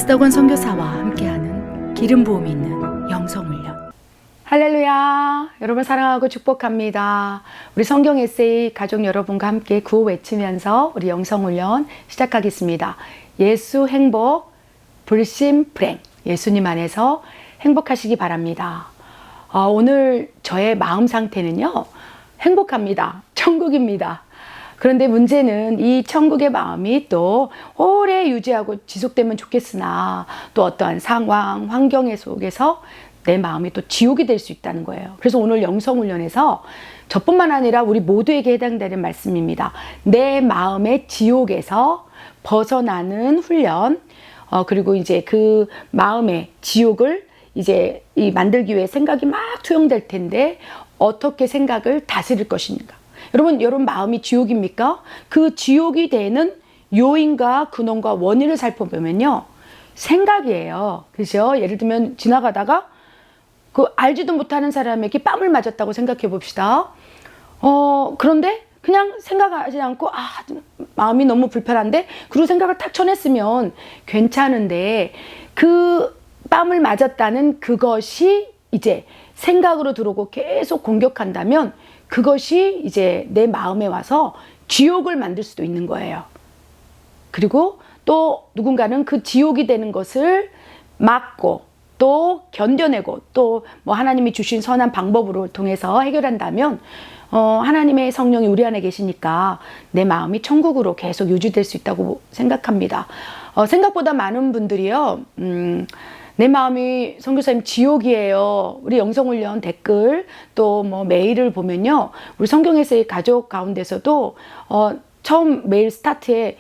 에스더건 선교사와 함께하는 기름 부음이 있는 영성훈련. 할렐루야! 여러분 사랑하고 축복합니다. 우리 성경 에세이 가족 여러분과 함께 구호 외치면서 우리 영성훈련 시작하겠습니다. 예수 행복, 불심 불행. 예수님 안에서 행복하시기 바랍니다. 오늘 저의 마음 상태는요, 행복합니다. 천국입니다. 그런데 문제는 이 천국의 마음이 또 오래 유지하고 지속되면 좋겠으나 또 어떠한 상황, 환경 속에서 내 마음이 또 지옥이 될 수 있다는 거예요. 그래서 오늘 영성훈련에서 저뿐만 아니라 우리 모두에게 해당되는 말씀입니다. 내 마음의 지옥에서 벗어나는 훈련, 그리고 이제 그 마음의 지옥을 이제 만들기 위해 생각이 막 투영될 텐데 어떻게 생각을 다스릴 것인가. 여러분 마음이 지옥입니까? 그 지옥이 되는 요인과 근원과 원인을 살펴보면요, 생각이에요. 그죠? 예를 들면 지나가다가 그 알지도 못하는 사람에게 뺨을 맞았다고 생각해 봅시다. 그런데 그냥 생각하지 않고 마음이 너무 불편한데 그리고 생각을 탁 쳐냈으면 괜찮은데 그 뺨을 맞았다는 그것이 이제 생각으로 들어오고 계속 공격한다면 그것이 이제 내 마음에 와서 지옥을 만들 수도 있는 거예요. 그리고 또 누군가는 그 지옥이 되는 것을 막고 또 견뎌내고 또 뭐 하나님이 주신 선한 방법으로 통해서 해결한다면 하나님의 성령이 우리 안에 계시니까 내 마음이 천국으로 계속 유지될 수 있다고 생각합니다. 생각보다 많은 분들이요, 내 마음이 선교사님 지옥이에요. 우리 영성훈련 댓글 또 뭐 메일을 보면요, 우리 성경에서의 가족 가운데서도 처음 메일 스타트에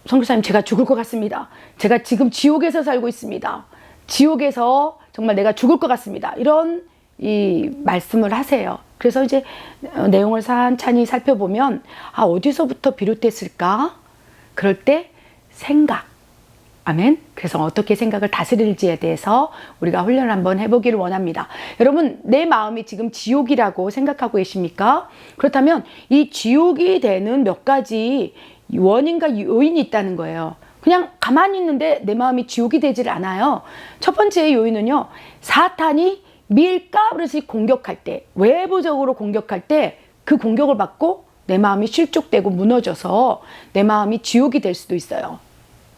선교사님 제가 죽을 것 같습니다. 제가 지금 지옥에서 살고 있습니다. 지옥에서 정말 내가 죽을 것 같습니다. 이런 이 말씀을 하세요. 그래서 이제 내용을 찬찬히 살펴보면 어디서부터 비롯됐을까? 그럴 때 생각. 아멘. 그래서 어떻게 생각을 다스릴지에 대해서 우리가 훈련을 한번 해보기를 원합니다. 여러분, 내 마음이 지금 지옥이라고 생각하고 계십니까? 그렇다면 이 지옥이 되는 몇 가지 원인과 요인이 있다는 거예요. 그냥 가만히 있는데 내 마음이 지옥이 되질 않아요. 첫 번째 요인은요, 사탄이 밀가부르지 공격할 때, 외부적으로 공격할 때 그 공격을 받고 내 마음이 실족되고 무너져서 내 마음이 지옥이 될 수도 있어요.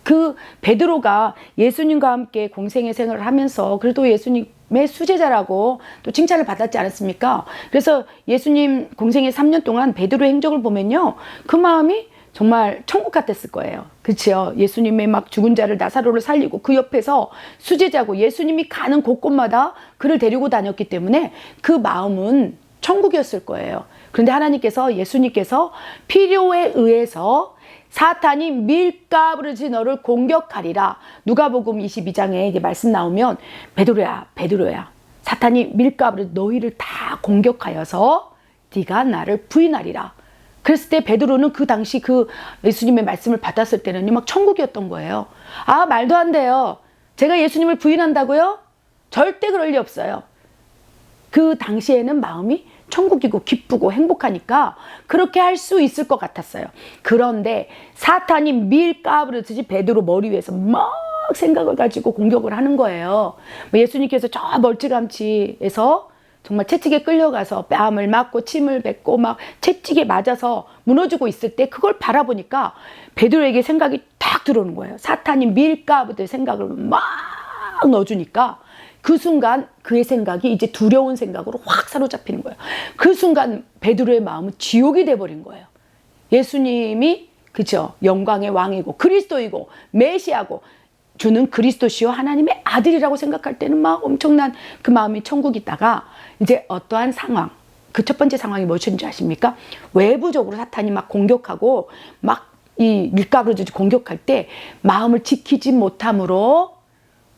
그 베드로가 예수님과 함께 공생의 생활을 하면서 그래도 예수님의 수제자라고 또 칭찬을 받았지 않았습니까? 그래서 예수님 공생의 3년 동안 베드로의 행적을 보면요, 그 마음이 정말 천국 같았을 거예요. 그렇죠? 예수님의 막 죽은 자를 나사로를 살리고 그 옆에서 수제자고 예수님이 가는 곳곳마다 그를 데리고 다녔기 때문에 그 마음은 천국이었을 거예요. 그런데 하나님께서, 예수님께서 필요에 의해서 사탄이 밀가부르지 너를 공격하리라. 누가복음 22장에 이제 말씀 나오면 베드로야 사탄이 밀가부르지 너희를 다 공격하여서 네가 나를 부인하리라. 그랬을 때 베드로는 그 당시 그 예수님의 말씀을 받았을 때는 막 천국이었던 거예요. 말도 안 돼요. 제가 예수님을 부인한다고요? 절대 그럴 리 없어요. 그 당시에는 마음이 천국이고 기쁘고 행복하니까 그렇게 할 수 있을 것 같았어요. 그런데 사탄이 밀가부르듯이 베드로 머리 위에서 막 생각을 가지고 공격을 하는 거예요. 예수님께서 저 멀찌감치에서 정말 채찍에 끌려가서 뺨을 맞고 침을 뱉고 막 채찍에 맞아서 무너지고 있을 때 그걸 바라보니까 베드로에게 생각이 탁 들어오는 거예요. 사탄이 밀가부르듯 생각을 막 넣어주니까 그 순간 그의 생각이 이제 두려운 생각으로 확 사로잡히는 거예요. 그 순간 베드로의 마음은 지옥이 돼버린 거예요. 예수님이 그죠, 영광의 왕이고 그리스도이고 메시아고 주는 그리스도시요 하나님의 아들이라고 생각할 때는 막 엄청난 그 마음이 천국이다가 이제 어떠한 상황, 그 첫 번째 상황이 무엇인지 아십니까? 외부적으로 사탄이 막 공격하고 막 이 밀가부르듯이 공격할 때 마음을 지키지 못함으로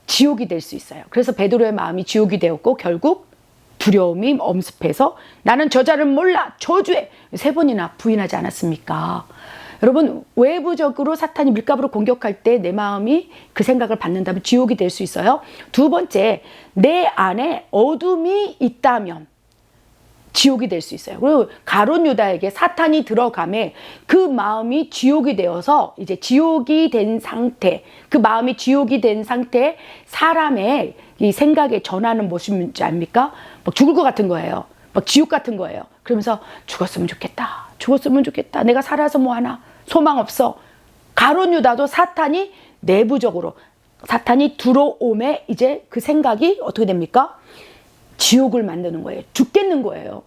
지옥이 될 수 있어요. 그래서 베드로의 마음이 지옥이 되었고 결국 두려움이 엄습해서 나는 저자를 몰라 저주해 3번이나 부인하지 않았습니까? 여러분, 외부적으로 사탄이 밀가부로 공격할 때 내 마음이 그 생각을 받는다면 지옥이 될 수 있어요. 두 번째, 내 안에 어둠이 있다면 지옥이 될 수 있어요. 그리고 가룟 유다에게 사탄이 들어감에 그 마음이 지옥이 되어서 이제 지옥이 된 상태, 그 마음이 지옥이 된 상태에 사람의 이 생각에 전하는 모습인지 압니까? 막 죽을 것 같은 거예요. 막 지옥 같은 거예요. 그러면서 죽었으면 좋겠다. 죽었으면 좋겠다. 내가 살아서 뭐 하나. 소망 없어. 가룟 유다도 사탄이 내부적으로 사탄이 들어옴에 이제 그 생각이 어떻게 됩니까? 지옥을 만드는 거예요. 죽겠는 거예요.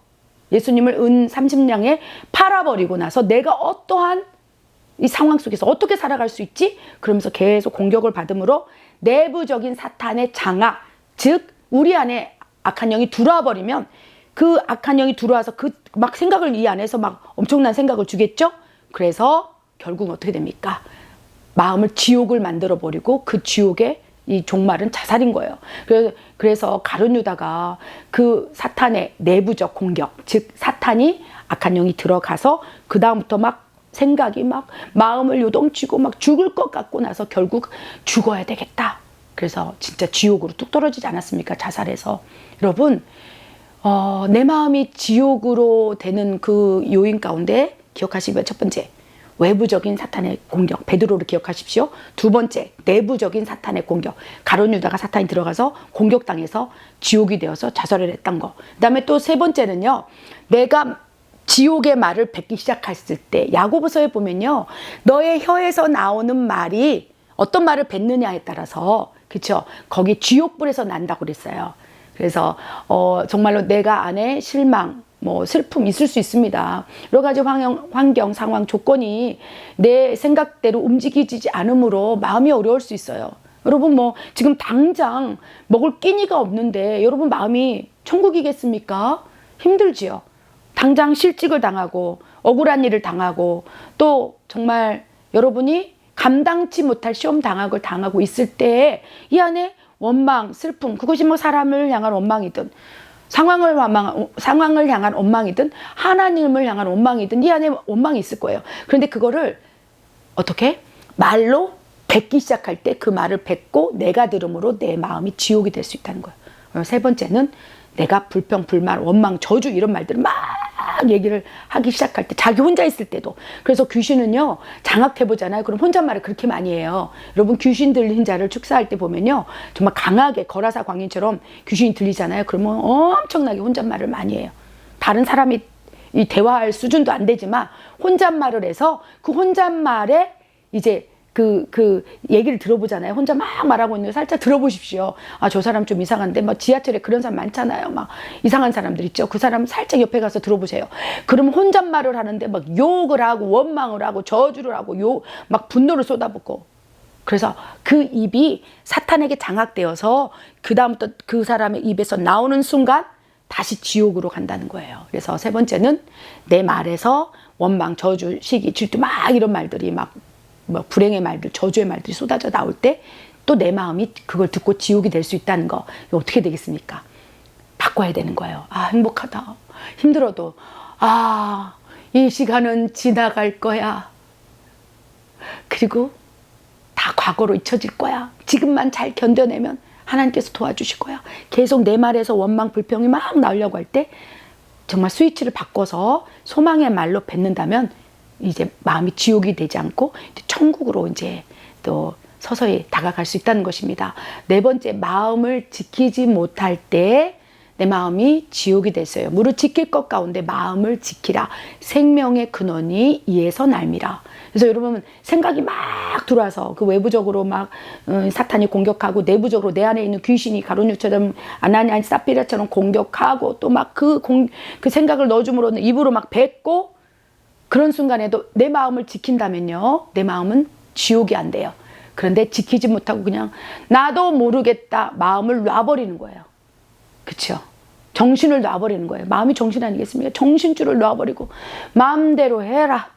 예수님을 은 30냥에 팔아버리고 나서 내가 어떠한 이 상황 속에서 어떻게 살아갈 수 있지? 그러면서 계속 공격을 받음으로 내부적인 사탄의 장악, 즉 우리 안에 악한 영이 들어와 버리면 그 악한 영이 들어와서 그 막 생각을 이 안에서 막 엄청난 생각을 주겠죠? 그래서 결국 어떻게 됩니까? 마음을 지옥을 만들어 버리고 그 지옥의 이 종말은 자살인 거예요. 그래서 가룟 유다가 그 사탄의 내부적 공격, 즉 사탄이 악한 영이 들어가서 그 다음부터 막 생각이 막 마음을 요동치고 막 죽을 것 같고 나서 결국 죽어야 되겠다. 그래서 진짜 지옥으로 뚝 떨어지지 않았습니까? 자살해서. 여러분, 내 마음이 지옥으로 되는 그 요인 가운데 기억하시면 첫 번째, 외부적인 사탄의 공격, 베드로를 기억하십시오. 두 번째, 내부적인 사탄의 공격, 가룟 유다가 사탄이 들어가서 공격당해서 지옥이 되어서 자살을 했던 거. 그 다음에 또 세 번째는요, 내가 지옥의 말을 뱉기 시작했을 때, 야고보서에 보면요, 너의 혀에서 나오는 말이 어떤 말을 뱉느냐에 따라서, 그쵸? 거기 지옥불에서 난다고 그랬어요. 그래서 정말로 내가 안에 실망, 뭐 슬픔 있을 수 있습니다. 여러 가지 환경, 상황, 조건이 내 생각대로 움직이지 않으므로 마음이 어려울 수 있어요. 여러분 뭐 지금 당장 먹을 끼니가 없는데 여러분 마음이 천국이겠습니까? 힘들지요. 당장 실직을 당하고 억울한 일을 당하고 또 정말 여러분이 감당치 못할 시험 당학을 당하고 있을 때에 이 안에 원망, 슬픔, 그것이 뭐 사람을 향한 원망이든 상황을 향한 원망이든 하나님을 향한 원망이든 이 안에 원망이 있을 거예요. 그런데 그거를 어떻게? 말로 뱉기 시작할 때 그 말을 뱉고 내가 들음으로 내 마음이 지옥이 될 수 있다는 거예요. 세 번째는 내가 불평, 불만, 원망, 저주 이런 말들을 막 얘기를 하기 시작할 때 자기 혼자 있을 때도. 그래서 귀신은요 장악해보잖아요. 그럼 혼잣말을 그렇게 많이 해요. 여러분 귀신 들린 자를 축사할 때 보면요 정말 강하게 거라사 광인처럼 귀신이 들리잖아요. 그러면 엄청나게 혼잣말을 많이 해요. 다른 사람이 이 대화할 수준도 안 되지만 혼잣말을 해서 그 혼잣말에 이제 그 얘기를 들어보잖아요. 혼자 막 말하고 있는 거 살짝 들어보십시오. 아, 저 사람 좀 이상한데, 막 지하철에 그런 사람 많잖아요. 막 이상한 사람들 있죠. 그 사람 살짝 옆에 가서 들어보세요. 그러면 혼잣말을 하는데 막 욕을 하고 원망을 하고 저주를 하고 막 분노를 쏟아붓고. 그래서 그 입이 사탄에게 장악되어서 그 다음부터 그 사람의 입에서 나오는 순간 다시 지옥으로 간다는 거예요. 그래서 세 번째는 내 말에서 원망, 저주, 시기, 질투 막 이런 말들이 막 뭐 불행의 말들, 저주의 말들이 쏟아져 나올 때 또 내 마음이 그걸 듣고 지옥이 될 수 있다는 거. 이거 어떻게 되겠습니까? 바꿔야 되는 거예요. 아, 행복하다. 힘들어도 아, 이 시간은 지나갈 거야. 그리고 다 과거로 잊혀질 거야. 지금만 잘 견뎌내면 하나님께서 도와주실 거야. 계속 내 말에서 원망, 불평이 막 나오려고 할 때 정말 스위치를 바꿔서 소망의 말로 뱉는다면 이제 마음이 지옥이 되지 않고 천국으로 이제 또 서서히 다가갈 수 있다는 것입니다. 네 번째, 마음을 지키지 못할 때 내 마음이 지옥이 됐어요. 무릇 지킬 것 가운데 마음을 지키라. 생명의 근원이 이에서 날미라. 그래서 여러분 생각이 막 들어와서 그 외부적으로 막 사탄이 공격하고 내부적으로 내 안에 있는 귀신이 가룟유다처럼 아나니아 삽비라처럼 공격하고 또 막 그 생각을 넣어줌으로는 입으로 막 뱉고 그런 순간에도 내 마음을 지킨다면요. 내 마음은 지옥이 안 돼요. 그런데 지키지 못하고 그냥 나도 모르겠다 마음을 놔버리는 거예요. 그렇죠? 정신을 놔버리는 거예요. 마음이 정신 아니겠습니까? 정신줄을 놔버리고 마음대로 해라.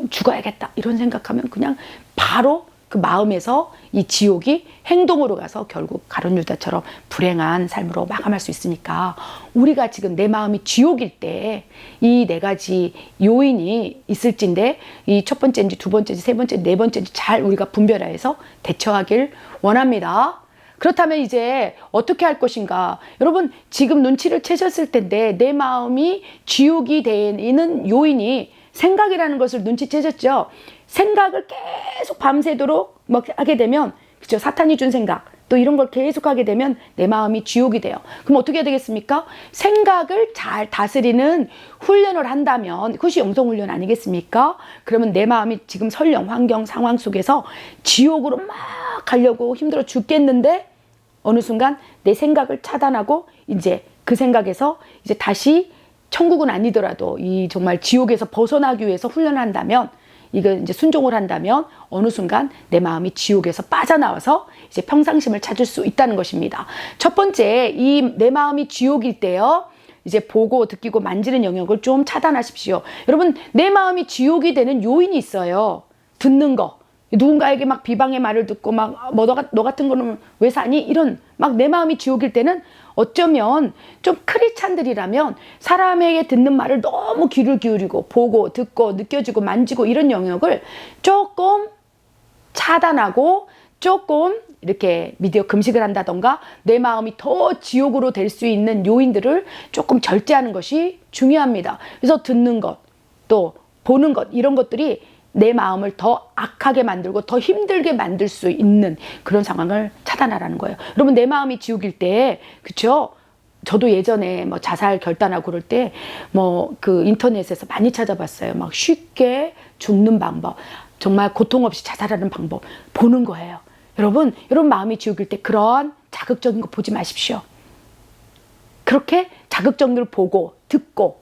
죽어야겠다. 이런 생각하면 그냥 바로 그 마음에서 이 지옥이 행동으로 가서 결국 가룟 유다처럼 불행한 삶으로 마감할 수 있으니까 우리가 지금 내 마음이 지옥일 때 이 네 가지 요인이 있을진데 이 첫 번째인지 두 번째인지 세 번째인지 네 번째인지 잘 우리가 분별해서 대처하길 원합니다. 그렇다면 이제 어떻게 할 것인가? 여러분, 지금 눈치를 채셨을 텐데 내 마음이 지옥이 되는 요인이 생각이라는 것을 눈치채셨죠? 생각을 계속 밤새도록 막 하게 되면, 그죠? 사탄이 준 생각, 또 이런 걸 계속 하게 되면 내 마음이 지옥이 돼요. 그럼 어떻게 해야 되겠습니까? 생각을 잘 다스리는 훈련을 한다면 그것이 영성훈련 아니겠습니까? 그러면 내 마음이 지금 설령 환경 상황 속에서 지옥으로 막 가려고 힘들어 죽겠는데 어느 순간 내 생각을 차단하고 이제 그 생각에서 이제 다시 천국은 아니더라도 이 정말 지옥에서 벗어나기 위해서 훈련을 한다면, 이거 이제 순종을 한다면 어느 순간 내 마음이 지옥에서 빠져나와서 이제 평상심을 찾을 수 있다는 것입니다. 첫 번째, 이 내 마음이 지옥일 때요, 이제 보고 듣기고 만지는 영역을 좀 차단하십시오. 여러분, 내 마음이 지옥이 되는 요인이 있어요. 듣는 거. 누군가에게 막 비방의 말을 듣고 막 너 같은 거는 왜 사니? 이런 막 내 마음이 지옥일 때는 어쩌면 좀 크리스찬들이라면 사람에게 듣는 말을 너무 귀를 기울이고 보고 듣고 느껴지고 만지고 이런 영역을 조금 차단하고 조금 이렇게 미디어 금식을 한다던가 내 마음이 더 지옥으로 될 수 있는 요인들을 조금 절제하는 것이 중요합니다. 그래서 듣는 것, 또 보는 것, 이런 것들이 내 마음을 더 악하게 만들고 더 힘들게 만들 수 있는 그런 상황을 차단하라는 거예요. 여러분, 내 마음이 지옥일 때, 그쵸? 저도 예전에 뭐 자살 결단하고 그럴 때 뭐 그 인터넷에서 많이 찾아봤어요. 막 쉽게 죽는 방법, 정말 고통 없이 자살하는 방법 보는 거예요. 여러분 마음이 지옥일 때 그런 자극적인 거 보지 마십시오. 그렇게 자극적인 걸 보고 듣고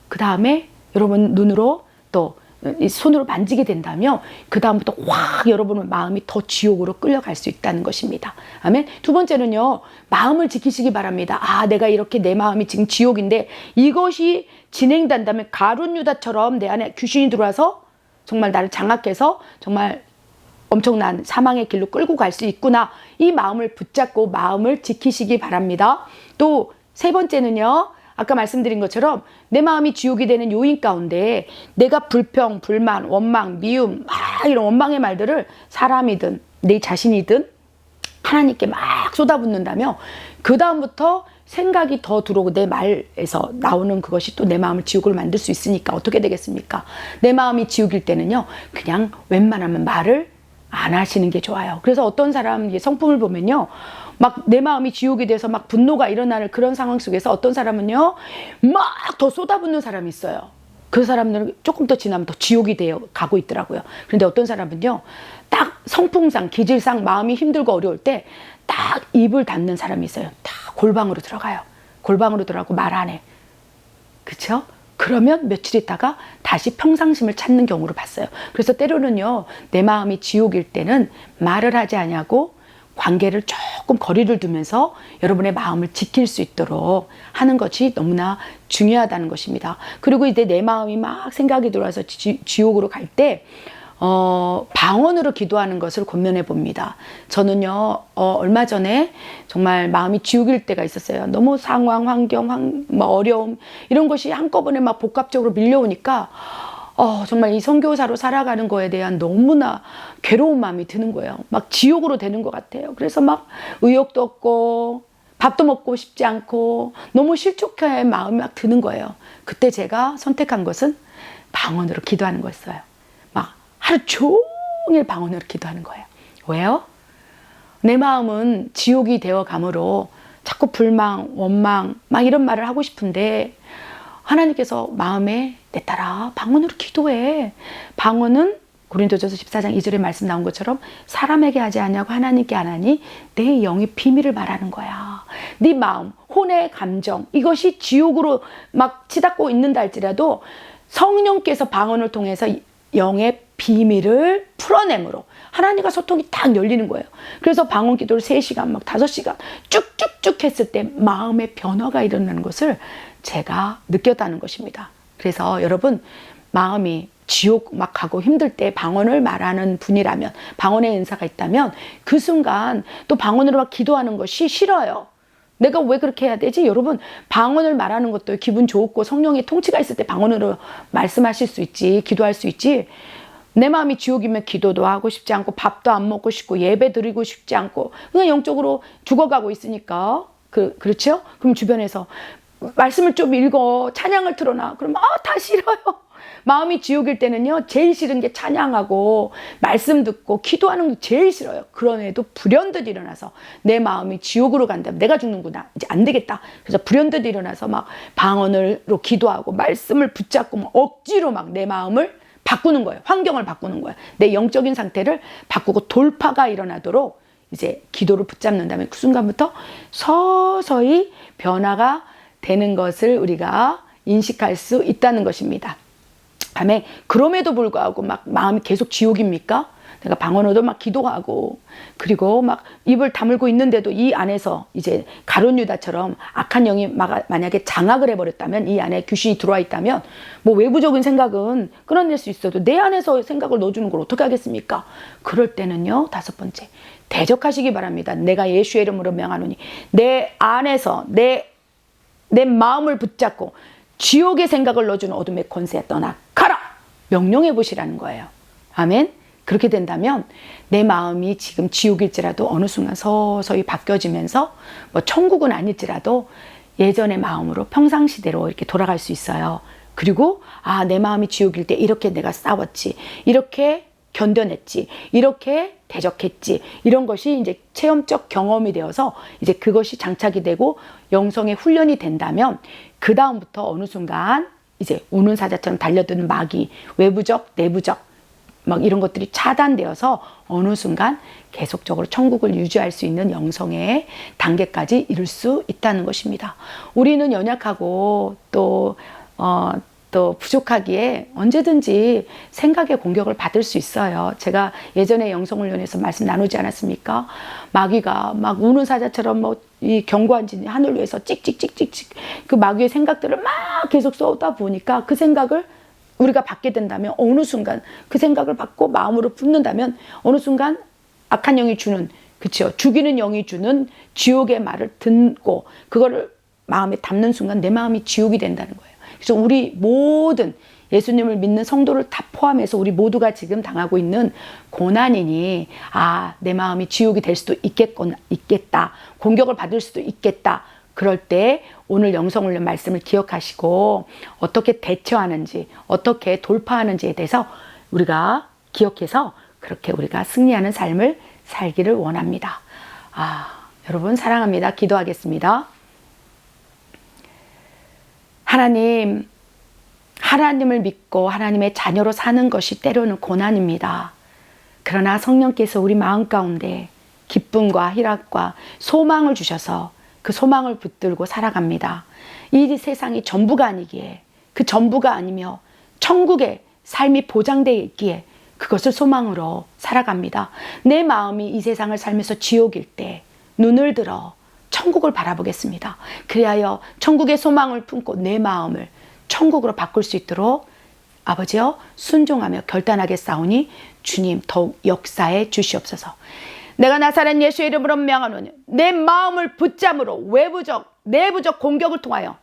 그 다음에 여러분 눈으로 또 이 손으로 만지게 된다면 그 다음부터 확 여러분의 마음이 더 지옥으로 끌려갈 수 있다는 것입니다. 아멘. 두 번째는요, 마음을 지키시기 바랍니다. 아, 내가 이렇게 내 마음이 지금 지옥인데 이것이 진행된다면 가룟 유다처럼 내 안에 귀신이 들어와서 정말 나를 장악해서 정말 엄청난 사망의 길로 끌고 갈 수 있구나. 이 마음을 붙잡고 마음을 지키시기 바랍니다. 또 세 번째는요, 아까 말씀드린 것처럼 내 마음이 지옥이 되는 요인 가운데 내가 불평, 불만, 원망, 미움, 이런 원망의 말들을 사람이든 내 자신이든 하나님께 막 쏟아붓는다며 그 다음부터 생각이 더 들어오고 내 말에서 나오는 그것이 또 내 마음을 지옥으로 만들 수 있으니까 어떻게 되겠습니까? 내 마음이 지옥일 때는요, 그냥 웬만하면 말을 안 하시는 게 좋아요. 그래서 어떤 사람 성품을 보면요, 막 내 마음이 지옥이 돼서 막 분노가 일어나는 그런 상황 속에서 어떤 사람은요, 막 더 쏟아붓는 사람이 있어요. 그 사람들은 조금 더 지나면 더 지옥이 되어 가고 있더라고요. 그런데 어떤 사람은요, 딱 성품상, 기질상 마음이 힘들고 어려울 때 딱 입을 닫는 사람이 있어요. 딱 골방으로 들어가요. 골방으로 들어가고 말 안 해. 그쵸? 그러면 며칠 있다가 다시 평상심을 찾는 경우를 봤어요. 그래서 때로는요, 내 마음이 지옥일 때는 말을 하지 않냐고 관계를 조금 거리를 두면서 여러분의 마음을 지킬 수 있도록 하는 것이 너무나 중요하다는 것입니다. 그리고 이제 내 마음이 막 생각이 들어와서 지옥으로 갈 때 방언으로 기도하는 것을 권면해 봅니다. 저는요, 얼마 전에 정말 마음이 지옥일 때가 있었어요. 너무 상황, 환경, 어려움, 이런 것이 한꺼번에 막 복합적으로 밀려오니까, 정말 이 선교사로 살아가는 거에 대한 너무나 괴로운 마음이 드는 거예요. 막 지옥으로 되는 것 같아요. 그래서 막 의욕도 없고, 밥도 먹고 싶지 않고, 너무 실족한 마음이 막 드는 거예요. 그때 제가 선택한 것은 방언으로 기도하는 거였어요. 하루 종일 방언으로 기도하는 거예요. 왜요? 내 마음은 지옥이 되어 가므로 자꾸 불망, 원망 막 이런 말을 하고 싶은데 하나님께서 마음에 내 딸아 방언으로 기도해. 방언은 고린도전서 14장 2절에 말씀 나온 것처럼 사람에게 하지 않냐고 하나님께 안 하니 내 영의 비밀을 말하는 거야. 네 마음, 혼의 감정 이것이 지옥으로 막 치닫고 있는다 할지라도 성령께서 방언을 통해서 영의 비밀을 풀어내므로 하나님과 소통이 딱 열리는 거예요. 그래서 방언 기도를 3시간, 막 5시간 쭉쭉쭉 했을 때 마음의 변화가 일어나는 것을 제가 느꼈다는 것입니다. 그래서 여러분 마음이 지옥 막 가고 힘들 때 방언을 말하는 분이라면, 방언의 은사가 있다면 그 순간 또 방언으로 막 기도하는 것이 싫어요. 내가 왜 그렇게 해야 되지? 여러분 방언을 말하는 것도 기분 좋고 성령의 통치가 있을 때 방언으로 말씀하실 수 있지, 기도할 수 있지. 내 마음이 지옥이면 기도도 하고 싶지 않고 밥도 안 먹고 싶고 예배 드리고 싶지 않고 그냥 영적으로 죽어가고 있으니까 그렇죠? 그럼 주변에서 말씀을 좀 읽어, 찬양을 틀어놔. 그러면 다 싫어요. 마음이 지옥일 때는요, 제일 싫은 게 찬양하고 말씀 듣고 기도하는 게 제일 싫어요. 그럼에도 불현듯 일어나서 내 마음이 지옥으로 간다면 내가 죽는구나, 이제 안 되겠다. 그래서 불현듯 일어나서 막 방언으로 기도하고 말씀을 붙잡고 막 억지로 막 내 마음을 바꾸는 거예요. 환경을 바꾸는 거예요. 내 영적인 상태를 바꾸고 돌파가 일어나도록 이제 기도를 붙잡는 다음에 그 순간부터 서서히 변화가 되는 것을 우리가 인식할 수 있다는 것입니다. 다음에 그럼에도 불구하고 막 마음이 계속 지옥입니까? 내가 방언으로도 막 기도하고 그리고 막 입을 다물고 있는데도 이 안에서 이제 가룟 유다처럼 악한 영이 만약에 장악을 해버렸다면, 이 안에 귀신이 들어와 있다면 뭐 외부적인 생각은 끌어낼 수 있어도 내 안에서 생각을 넣어주는 걸 어떻게 하겠습니까? 그럴 때는요, 5번째, 대적하시기 바랍니다. 내가 예수의 이름으로 명하노니 내 안에서 내 마음을 붙잡고 지옥의 생각을 넣어주는 어둠의 권세에 떠나 가라! 명령해 보시라는 거예요. 아멘. 그렇게 된다면 내 마음이 지금 지옥일지라도 어느 순간 서서히 바뀌어지면서 뭐 천국은 아닐지라도 예전의 마음으로 평상시대로 이렇게 돌아갈 수 있어요. 그리고 내 마음이 지옥일 때 이렇게 내가 싸웠지, 이렇게 견뎌냈지, 이렇게 대적했지, 이런 것이 이제 체험적 경험이 되어서 이제 그것이 장착이 되고 영성의 훈련이 된다면 그 다음부터 어느 순간 이제 우는 사자처럼 달려드는 마귀, 외부적, 내부적 막 이런 것들이 차단되어서 어느 순간 계속적으로 천국을 유지할 수 있는 영성의 단계까지 이룰 수 있다는 것입니다. 우리는 연약하고 또 부족하기에 언제든지 생각의 공격을 받을 수 있어요. 제가 예전에 영성훈련에서 말씀 나누지 않았습니까? 마귀가 막 우는 사자처럼 뭐 이 견고한 하늘 위에서 찍찍찍찍찍 그 마귀의 생각들을 막 계속 쏟아 보니까 그 생각을 우리가 받게 된다면 어느 순간 그 생각을 받고 마음으로 품는다면 어느 순간 악한 영이 주는, 그렇죠, 죽이는 영이 주는 지옥의 말을 듣고 그거를 마음에 담는 순간 내 마음이 지옥이 된다는 거예요. 그래서 우리 모든 예수님을 믿는 성도를 다 포함해서 우리 모두가 지금 당하고 있는 고난이니 내 마음이 지옥이 될 수도 있겠다. 공격을 받을 수도 있겠다. 그럴 때 오늘 영성훈련 말씀을 기억하시고 어떻게 대처하는지, 어떻게 돌파하는지에 대해서 우리가 기억해서 그렇게 우리가 승리하는 삶을 살기를 원합니다. 여러분 사랑합니다. 기도하겠습니다. 하나님을 믿고 하나님의 자녀로 사는 것이 때로는 고난입니다. 그러나 성령께서 우리 마음 가운데 기쁨과 희락과 소망을 주셔서 그 소망을 붙들고 살아갑니다. 이 세상이 전부가 아니기에, 그 전부가 아니며 천국의 삶이 보장되어 있기에 그것을 소망으로 살아갑니다. 내 마음이 이 세상을 살면서 지옥일 때 눈을 들어 천국을 바라보겠습니다. 그리하여 천국의 소망을 품고 내 마음을 천국으로 바꿀 수 있도록 아버지여 순종하며 결단하게 싸우니 주님 더욱 역사해 주시옵소서. 내가 나사렛 예수의 이름으로 명하노니 내 마음을 붙잡으로 외부적 내부적 공격을 통하여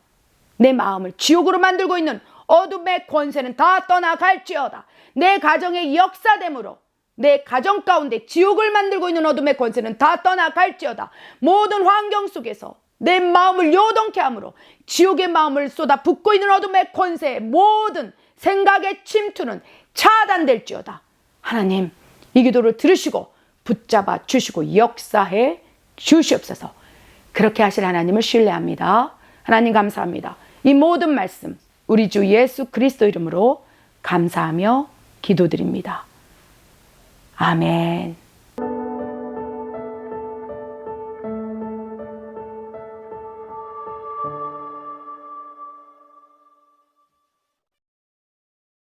내 마음을 지옥으로 만들고 있는 어둠의 권세는 다 떠나갈지어다. 내 가정의 역사됨으로 내 가정 가운데 지옥을 만들고 있는 어둠의 권세는 다 떠나갈지어다. 모든 환경 속에서 내 마음을 요동케 함으로 지옥의 마음을 쏟아 붓고 있는 어둠의 권세의 모든 생각의 침투는 차단될지어다. 하나님, 이 기도를 들으시고 붙잡아 주시고 역사해 주시옵소서. 그렇게 하실 하나님을 신뢰합니다. 하나님 감사합니다. 이 모든 말씀 우리 주 예수 그리스도 이름으로 감사하며 기도드립니다. 아멘.